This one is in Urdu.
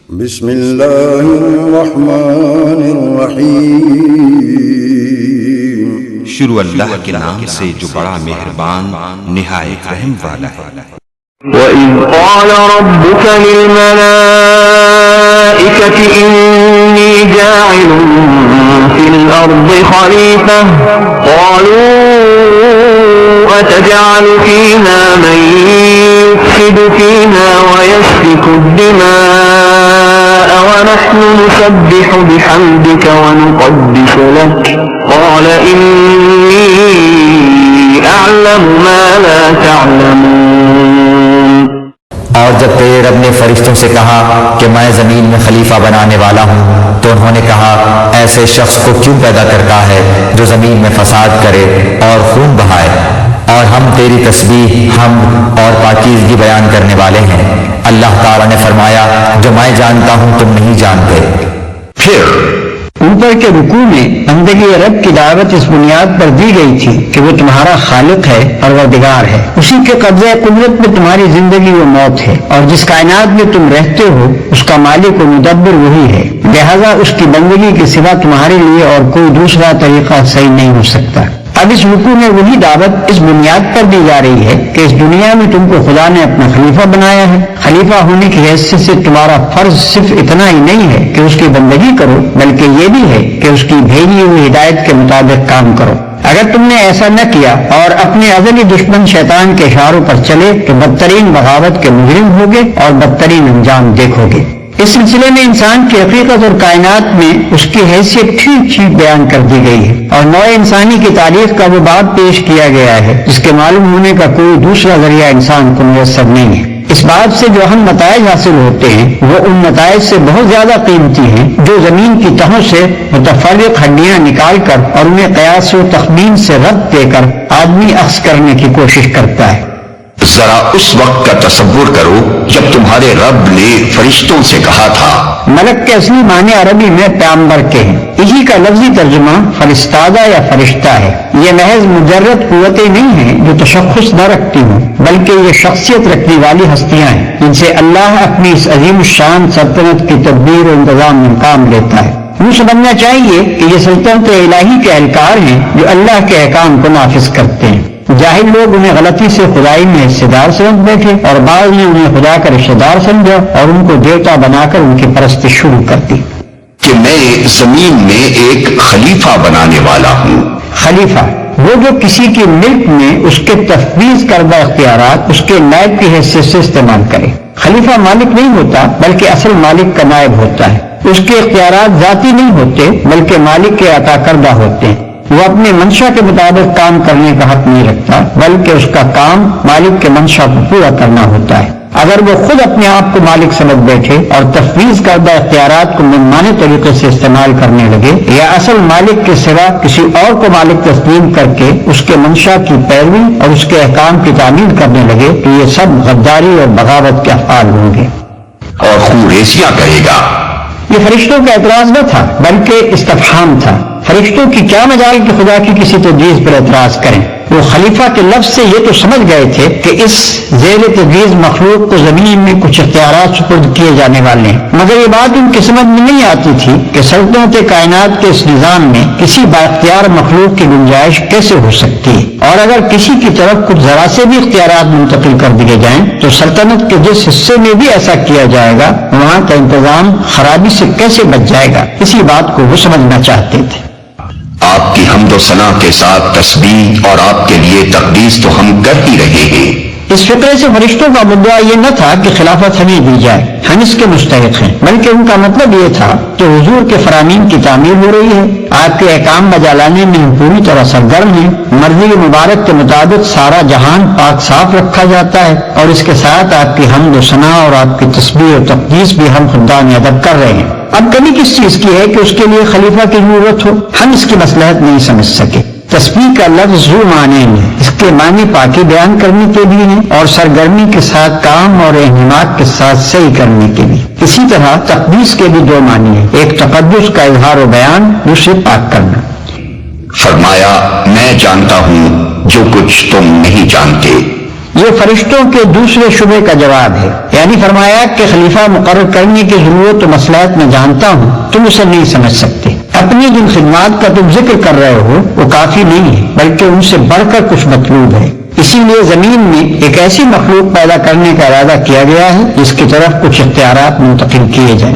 بسم اللہ الرحمن الرحیم۔ شروع اللہ کے نام سے جو بڑا مہربان نہایت رحم والا ہے۔ وَإِذْ قَالَ رَبُّكَ لِلْمَلَائِكَةِ إِنِّي جَاعِلٌ فِي الْأَرْضِ خَلِيفَةً قَالُوا أَتَجْعَلُ فِيهَا مَن يُفْسِدُ فِيهَا وَيَسْفِكُ الدِّمَاءَ وَنَحْنُ نُسَبِّحُ بِحَمْدِكَ وَنُقَدِّسُ لَكَ قَالَ إِنِّي أَعْلَمُ مَا لَا تَعْلَمُونَ۔ اور جب تیرے رب نے فرشتوں سے کہا کہ میں زمین میں خلیفہ بنانے والا ہوں تو انہوں نے کہا ایسے شخص کو کیوں پیدا کرتا ہے جو زمین میں فساد کرے اور خون بہائے، اور ہم تیری تسبیح، حمد اور پاکیزگی بیان کرنے والے ہیں۔ اللہ تعالیٰ نے فرمایا جو میں جانتا ہوں تم نہیں جانتے۔ پھر اوپر کے رکوع میں بندگی رب کی دعوت اس بنیاد پر دی گئی تھی کہ وہ تمہارا خالق ہے، پروردگار ہے، اسی کے قبضہ قدرت میں تمہاری زندگی و موت ہے، اور جس کائنات میں تم رہتے ہو اس کا مالک و مدبر وہی ہے، لہذا اس کی بندگی کے سوا تمہارے لیے اور کوئی دوسرا طریقہ صحیح نہیں ہو سکتا۔ اب اس رکوع میں وہی دعوت اس بنیاد پر دی جا رہی ہے کہ اس دنیا میں تم کو خدا نے اپنا خلیفہ بنایا ہے۔ خلیفہ ہونے کی حیثیت سے تمہارا فرض صرف اتنا ہی نہیں ہے کہ اس کی بندگی کرو، بلکہ یہ بھی ہے کہ اس کی بھیجی ہوئی ہدایت کے مطابق کام کرو۔ اگر تم نے ایسا نہ کیا اور اپنے ازلی دشمن شیطان کے اشاروں پر چلے تو بدترین بغاوت کے مجرم ہوگے اور بدترین انجام دیکھو گے۔ اس سلسلے میں انسان کی حقیقت اور کائنات میں اس کی حیثیت ٹھیک ٹھیک بیان کر دی گئی ہے، اور نوع انسانی کی تاریخ کا وہ باب پیش کیا گیا ہے جس کے معلوم ہونے کا کوئی دوسرا ذریعہ انسان کو میسر نہیں ہے۔ اس بات سے جو اہم نتائج حاصل ہوتے ہیں وہ ان نتائج سے بہت زیادہ قیمتی ہیں جو زمین کی تہوں سے متفرق ہڈیاں نکال کر اور انہیں قیاس و تخمین سے رد دے کر آدمی اخذ کرنے کی کوشش کرتا ہے۔ ذرا اس وقت کا تصور کرو جب تمہارے رب نے فرشتوں سے کہا تھا۔ ملک کے اصلی معنی عربی میں پیامبر کے ہیں، اسی کا لفظی ترجمہ فرستادہ یا فرشتہ ہے۔ یہ محض مجرد قوتیں نہیں ہیں جو تشخص نہ رکھتی ہوں، بلکہ یہ شخصیت رکھنے والی ہستیاں ہیں جن سے اللہ اپنی اس عظیم الشان سلطنت کی تدبیر و انتظام میں کام لیتا ہے۔ یوں سمجھنا چاہیے کہ یہ سلطنت الہی کے اہلکار ہیں جو اللہ کے احکام کو نافذ کرتے ہیں۔ جاہل لوگ انہیں غلطی سے خدائی میں حصے دار سمجھ بیٹھے، اور بعض نے انہیں خدا کا رشتہ دار سمجھا اور ان کو دیوتا بنا کر ان کی پرستش شروع کر دی۔ کہ میں زمین میں ایک خلیفہ بنانے والا ہوں۔ خلیفہ وہ جو کسی کے ملک میں اس کے تفویض کردہ اختیارات اس کے نائب کی حیثیت سے استعمال کرے۔ خلیفہ مالک نہیں ہوتا بلکہ اصل مالک کا نائب ہوتا ہے۔ اس کے اختیارات ذاتی نہیں ہوتے بلکہ مالک کے عطا کردہ ہوتے ہیں۔ وہ اپنے منشا کے مطابق کام کرنے کا حق نہیں رکھتا بلکہ اس کا کام مالک کے منشا کو پورا کرنا ہوتا ہے۔ اگر وہ خود اپنے آپ کو مالک سمجھ بیٹھے اور تفویض کردہ اختیارات کو منمانے طریقے سے استعمال کرنے لگے، یا اصل مالک کے سوا کسی اور کو مالک تسلیم کر کے اس کے منشا کی پیروی اور اس کے احکام کی تعمیل کرنے لگے تو یہ سب غداری اور بغاوت کے افعال ہوں گے۔ اور خوریزیاں کہے گا۔ یہ فرشتوں کا اعتراض نہ تھا بلکہ استفہام تھا۔ فرشتوں کی کیا مجال کہ خدا کی کسی تجویز پر اعتراض کریں؟ وہ خلیفہ کے لفظ سے یہ تو سمجھ گئے تھے کہ اس زیر تجویز مخلوق کو زمین میں کچھ اختیارات سپرد کیے جانے والے ہیں، مگر یہ بات ان کی سمجھ میں نہیں آتی تھی کہ سلطنت کائنات کے اس نظام میں کسی بااختیار مخلوق کی گنجائش کیسے ہو سکتی ہے، اور اگر کسی کی طرف کچھ ذرا سے بھی اختیارات منتقل کر دیے جائیں تو سلطنت کے جس حصے میں بھی ایسا کیا جائے گا وہاں کا انتظام خرابی سے کیسے بچ جائے گا، اسی بات کو وہ سمجھنا چاہتے تھے۔ آپ کی حمد و ثنا کے ساتھ تسبیح اور آپ کے لیے تقدیس تو ہم کر ہی رہے ہیں۔ اس فقرے سے فرشتوں کا مدعا یہ نہ تھا کہ خلافت ہمیں دی جائے، ہم اس کے مستحق ہیں، بلکہ ان کا مطلب یہ تھا کہ حضور کے فرامین کی تعمیر ہو رہی ہے، آپ کے احکام بجا لانے میں ہم پوری طرح سرگرم ہیں، مرضی مبارک کے مطابق سارا جہان پاک صاف رکھا جاتا ہے، اور اس کے ساتھ آپ کی حمد و ثنا اور آپ کی تسبیح و تقدیس بھی ہم خدان ادب کر رہے ہیں۔ اب کمی کس چیز کی ہے کہ اس کے لیے خلیفہ کی ضرورت ہو؟ ہم اس کی مصلحت نہیں سمجھ سکے۔ تسبیح کا لفظ ذو معنی ہے، اس کے معنی پاکی بیان کرنے کے بھی ہیں اور سرگرمی کے ساتھ کام اور اہتمام کے ساتھ صحیح کرنے کے بھی۔ اسی طرح تقدیس کے بھی دو معنی ہیں، ایک تقدس کا اظہار و بیان، دوسرے پاک کرنا۔ فرمایا میں جانتا ہوں جو کچھ تم نہیں جانتے۔ یہ فرشتوں کے دوسرے شبے کا جواب ہے، یعنی فرمایا کہ خلیفہ مقرر کرنے کی ضرورت و مصلحت میں جانتا ہوں، تم اسے نہیں سمجھ سکتے۔ اپنی جن خدمات کا تم ذکر کر رہے ہو وہ کافی نہیں ہے، بلکہ ان سے بڑھ کر کچھ مطلوب ہے۔ اسی لیے زمین میں ایک ایسی مخلوق پیدا کرنے کا ارادہ کیا گیا ہے جس کی طرف کچھ اختیارات منتقل کیے جائیں۔